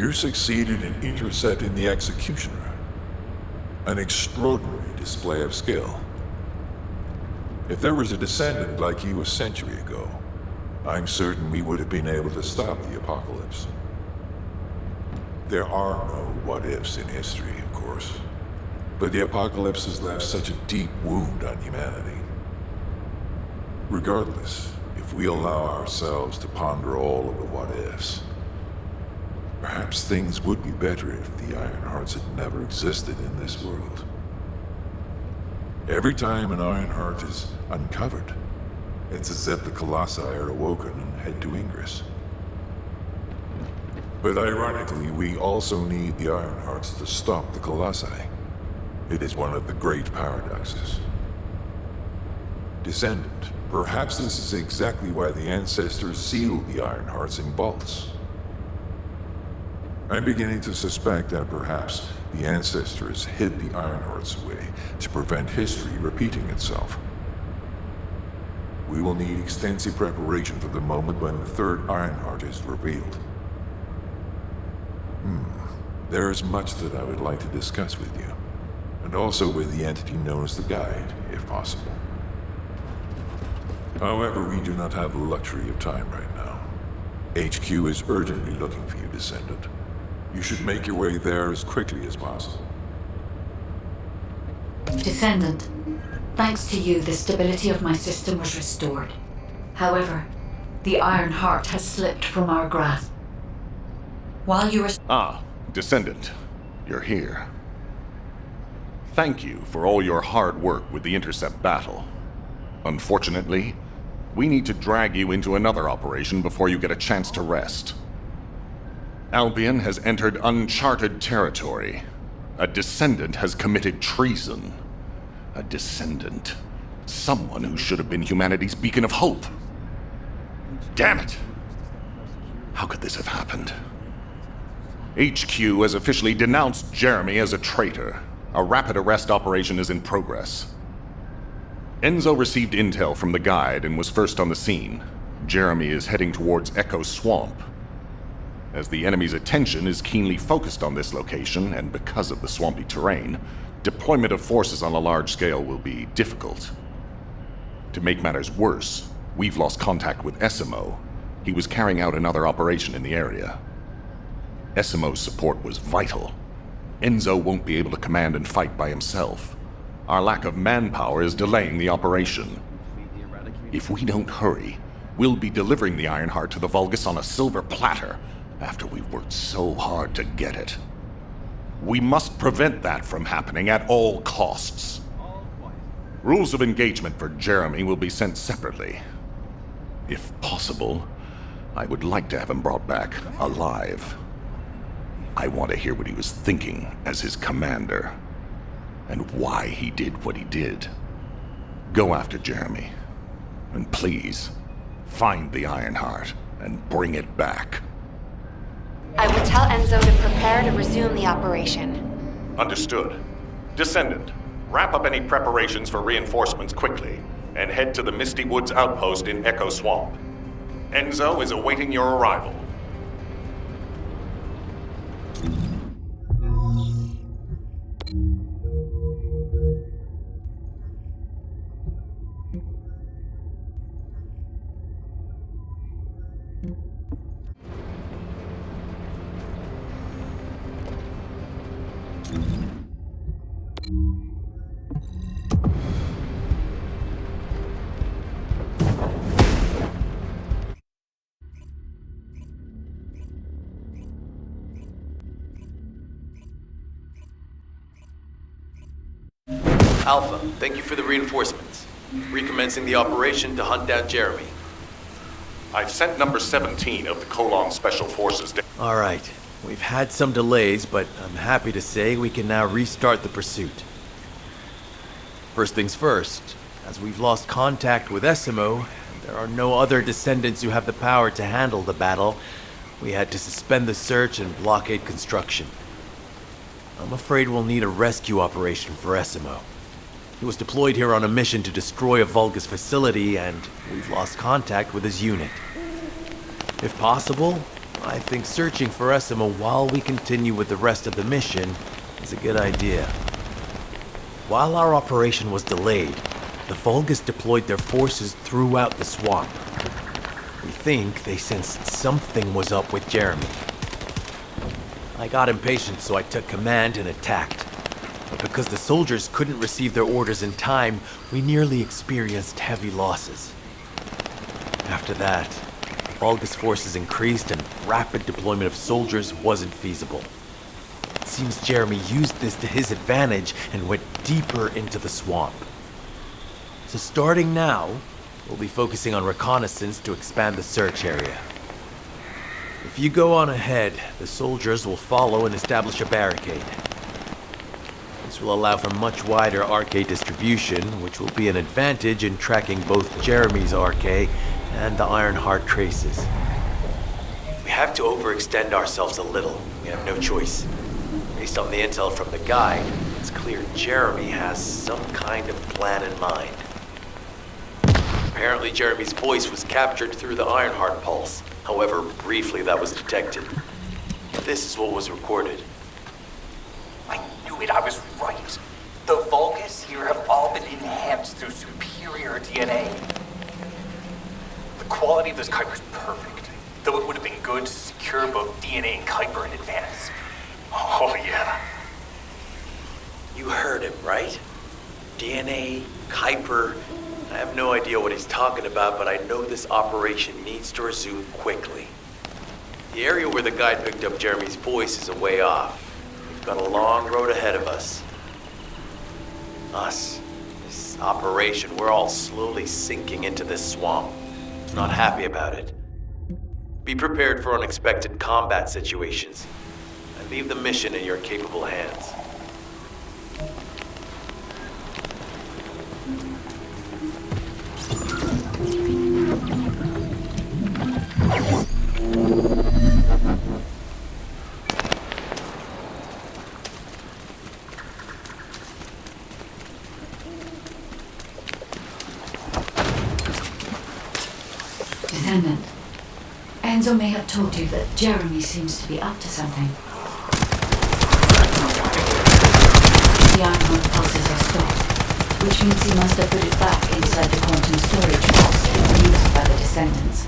You succeeded in intercepting the executioner. An extraordinary display of skill. If there was a descendant like you a century ago, I'm certain we would have been able to stop the apocalypse. There are no what-ifs in history, of course, but the apocalypse has left such a deep wound on humanity. Regardless, if we allow ourselves to ponder all of the what-ifs, perhaps things would be better if the Ironhearts had never existed in this world. Every time an Ironheart is uncovered, it's as if the Colossi are awoken and head to Ingress. But ironically, we also need the Ironhearts to stop the Colossi. It is one of the great paradoxes. Descendant, perhaps this is exactly why the ancestors sealed the Ironhearts in vaults. I'm beginning to suspect that perhaps the ancestors hid the Ironhearts away to prevent history repeating itself. We will need extensive preparation for the moment when the third Ironheart is revealed. There is much that I would like to discuss with you, and also with the entity known as the Guide, if possible. However, we do not have the luxury of time right now. HQ is urgently looking for you, Descendant. You should make your way there as quickly as possible. Descendant, thanks to you, the stability of my system was restored. However, the Iron Heart has slipped from our grasp. While you were... Descendant, you're here. Thank you for all your hard work with the intercept battle. Unfortunately, we need to drag you into another operation before you get a chance to rest. Albion has entered uncharted territory. A Descendant has committed treason. A Descendant. Someone who should have been humanity's beacon of hope. Damn it! How could this have happened? HQ has officially denounced Jeremy as a traitor. A rapid arrest operation is in progress. Enzo received intel from the Guide and was first on the scene. Jeremy is heading towards Echo Swamp. As the enemy's attention is keenly focused on this location, and because of the swampy terrain, deployment of forces on a large scale will be difficult. To make matters worse, we've lost contact with Esiemo. He was carrying out another operation in the area. Esiemo's support was vital. Enzo won't be able to command and fight by himself. Our lack of manpower is delaying the operation. If we don't hurry, we'll be delivering the Ironheart to the Vulgus on a silver platter after we worked so hard to get it. We must prevent that from happening at all costs. Rules of engagement for Jeremy will be sent separately. If possible, I would like to have him brought back alive. I want to hear what he was thinking as his commander, and why he did what he did. Go after Jeremy, and please, find the Ironheart and bring it back. I will tell Enzo to prepare to resume the operation. Understood. Descendant, wrap up any preparations for reinforcements quickly, and head to the Misty Woods outpost in Echo Swamp. Enzo is awaiting your arrival. Alpha, thank you for the reinforcements. Recommencing the operation to hunt down Jeremy. I've sent number 17 of the Colon Special Forces down. All right. We've had some delays, but I'm happy to say we can now restart the pursuit. First things first, as we've lost contact with Esiemo, and there are no other descendants who have the power to handle the battle, we had to suspend the search and blockade construction. I'm afraid we'll need a rescue operation for Esiemo. He was deployed here on a mission to destroy a Vulgus facility, and we've lost contact with his unit. If possible, I think searching for Esiemo while we continue with the rest of the mission is a good idea. While our operation was delayed, the Vulgus deployed their forces throughout the swamp. We think they sensed something was up with Jeremy. I got impatient, so I took command and attacked. But because the soldiers couldn't receive their orders in time, we nearly experienced heavy losses. After that, the Vulgus forces increased and rapid deployment of soldiers wasn't feasible. It seems Jeremy used this to his advantage and went deeper into the swamp. So starting now, we'll be focusing on reconnaissance to expand the search area. If you go on ahead, the soldiers will follow and establish a barricade. This will allow for much wider RK distribution, which will be an advantage in tracking both Jeremy's RK and the Ironheart traces. We have to overextend ourselves a little. We have no choice. Based on the intel from the guide, it's clear Jeremy has some kind of plan in mind. Apparently Jeremy's voice was captured through the Ironheart pulse. However, briefly that was detected. This is what was recorded. I knew it, I was right. The Vulgus here have all been enhanced through superior DNA. The quality of this Kuiper's perfect, though it would have been good to secure both DNA and Kuiper in advance. Oh yeah. You heard him, right? DNA, Kuiper. I have no idea what he's talking about, but I know this operation needs to resume quickly. The area where the guide picked up Jeremy's voice is a way off. We've got a long road ahead of us. This operation, we're all slowly sinking into this swamp. Not happy about it. Be prepared for unexpected combat situations. I leave the mission in your capable hands. Descendant, Enzo may have told you that Jeremy seems to be up to something. The Ironheart pulses are stopped, which means he must have put it back inside the quantum storage box used by the Descendants.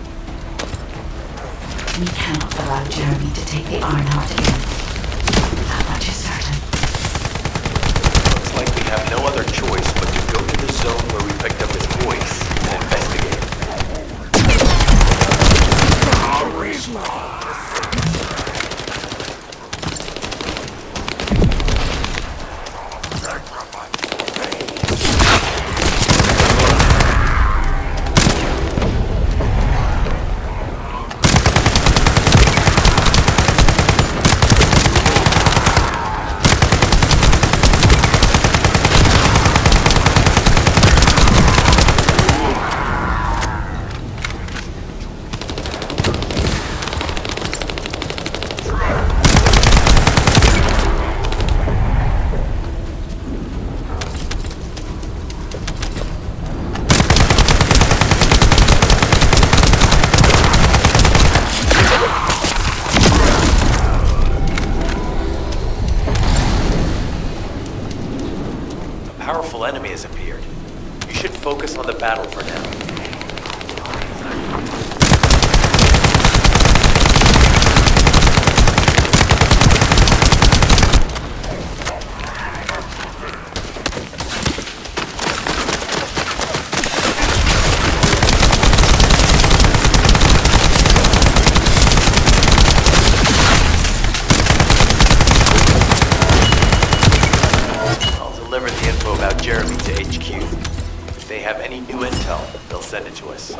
We cannot allow Jeremy to take the Ironheart again. That much is certain. Looks like we have no other choice but to go to the zone where we picked up his voice and investigate. Enemy has appeared. You should focus on the battle for now. About Jeremy to HQ. If they have any new intel, they'll send it to us.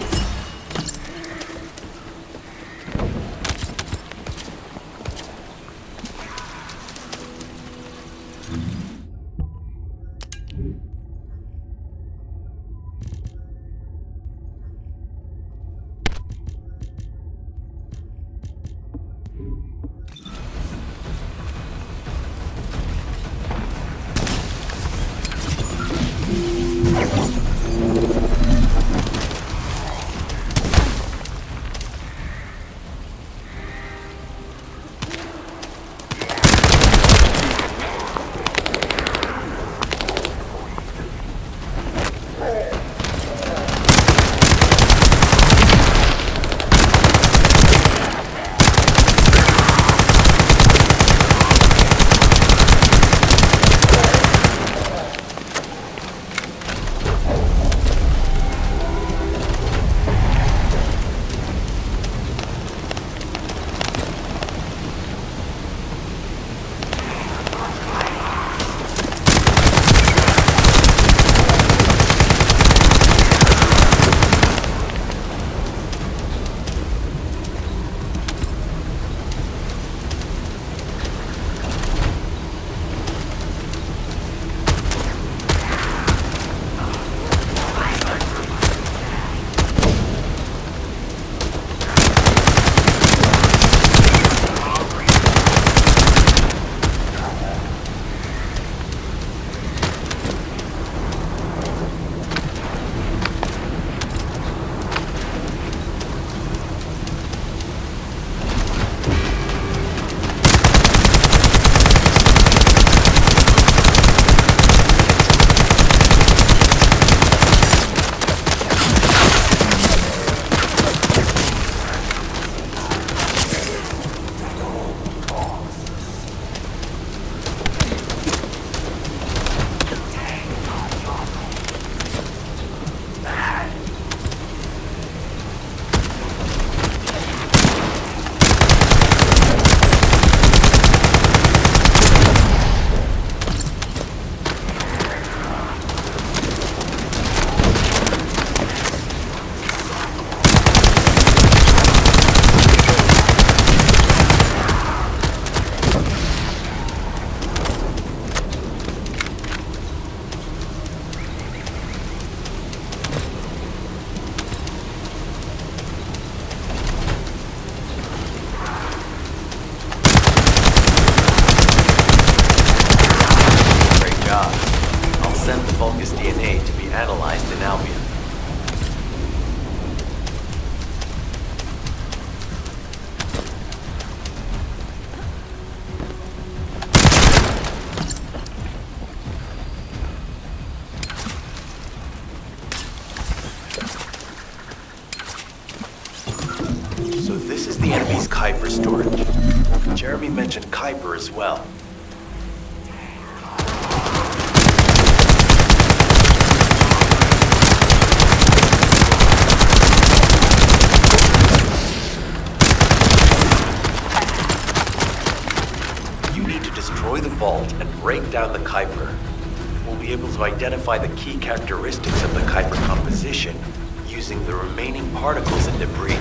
Vulgus DNA to be analyzed in Albion. So this is the enemy's Kuiper storage. Jeremy mentioned Kuiper as well. Destroy the vault and break down the Kuiper. We'll be able to identify the key characteristics of the Kuiper composition using the remaining particles and debris.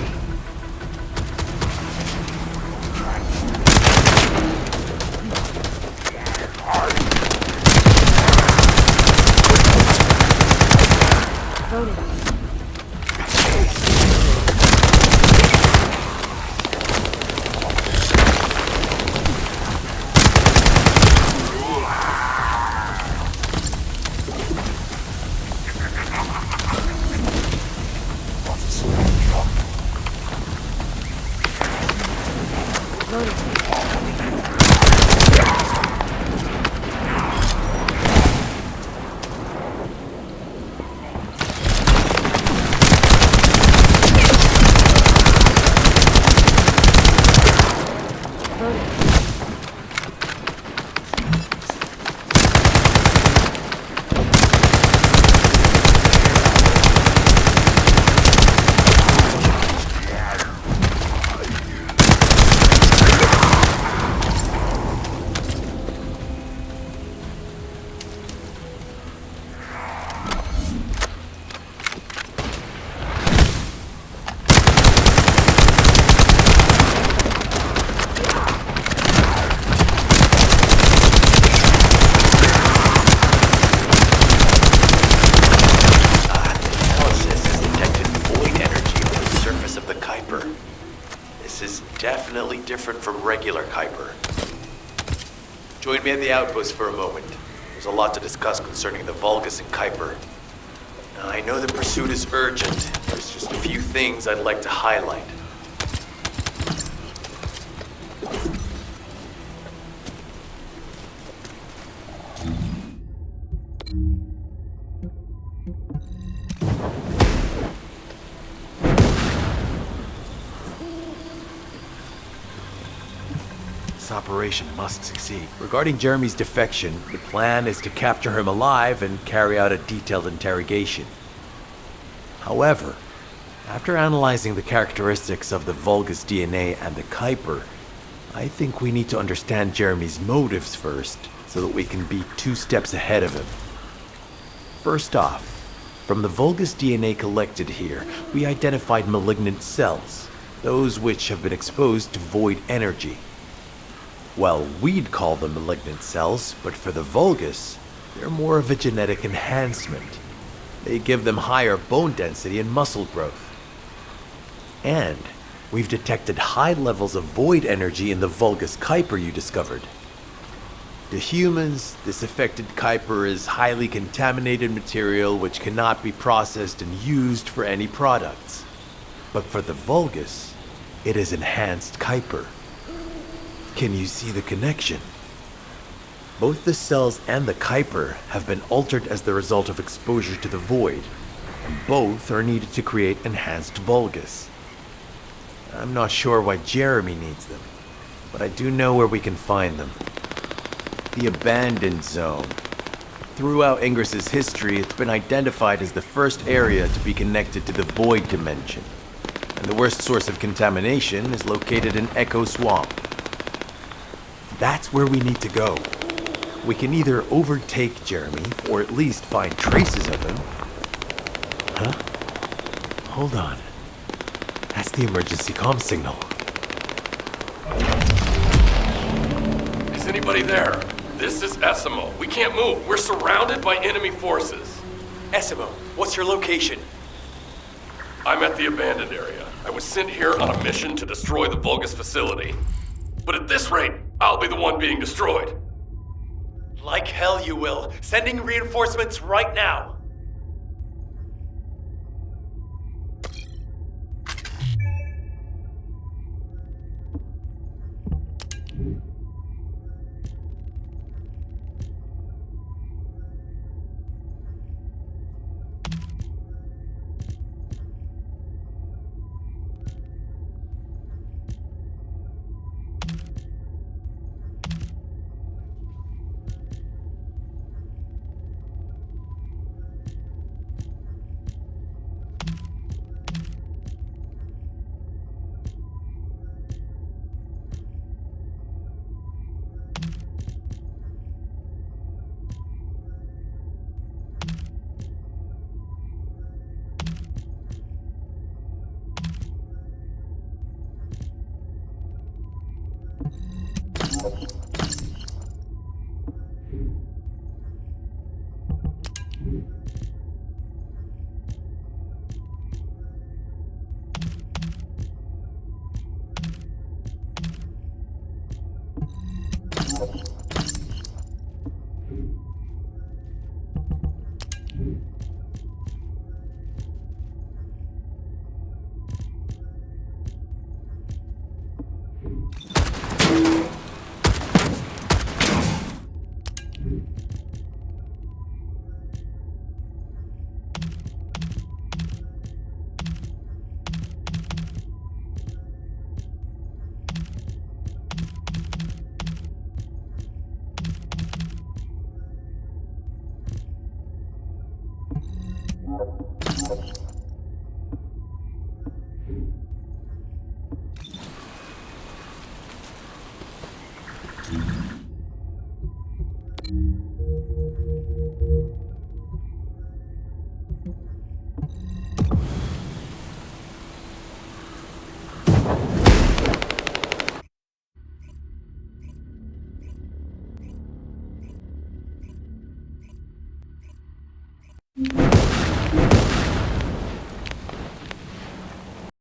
Definitely different from regular Kuiper. Join me at the outpost for a moment. There's a lot to discuss concerning the Vulgus and Kuiper. Now, I know the pursuit is urgent. There's just a few things I'd like to highlight. This operation must succeed. Regarding Jeremy's defection, the plan is to capture him alive and carry out a detailed interrogation. However, after analyzing the characteristics of the Vulgus DNA and the Kuiper, I think we need to understand Jeremy's motives first, so that we can be 2 steps ahead of him. First off, from the Vulgus DNA collected here, we identified malignant cells, those which have been exposed to void energy. Well, we'd call them malignant cells, but for the Vulgus, they're more of a genetic enhancement. They give them higher bone density and muscle growth. And we've detected high levels of void energy in the Vulgus Kuiper you discovered. To humans, this affected Kuiper is highly contaminated material which cannot be processed and used for any products. But for the Vulgus, it is enhanced Kuiper. Can you see the connection? Both the cells and the Kuiper have been altered as the result of exposure to the void, and both are needed to create enhanced Vulgus. I'm not sure why Jeremy needs them, but I do know where we can find them. The Abandoned Zone. Throughout Ingris's history, it's been identified as the first area to be connected to the Void Dimension, and the worst source of contamination is located in Echo Swamp. That's where we need to go. We can either overtake Jeremy, or at least find traces of him. Huh? Hold on. That's the emergency comm signal. Is anybody there? This is Esiemo. We can't move. We're surrounded by enemy forces. Esiemo, what's your location? I'm at the abandoned area. I was sent here on a mission to destroy the Vulgus facility. But at this rate, I'll be the one being destroyed. Like hell you will. Sending reinforcements right now. Mm-hmm.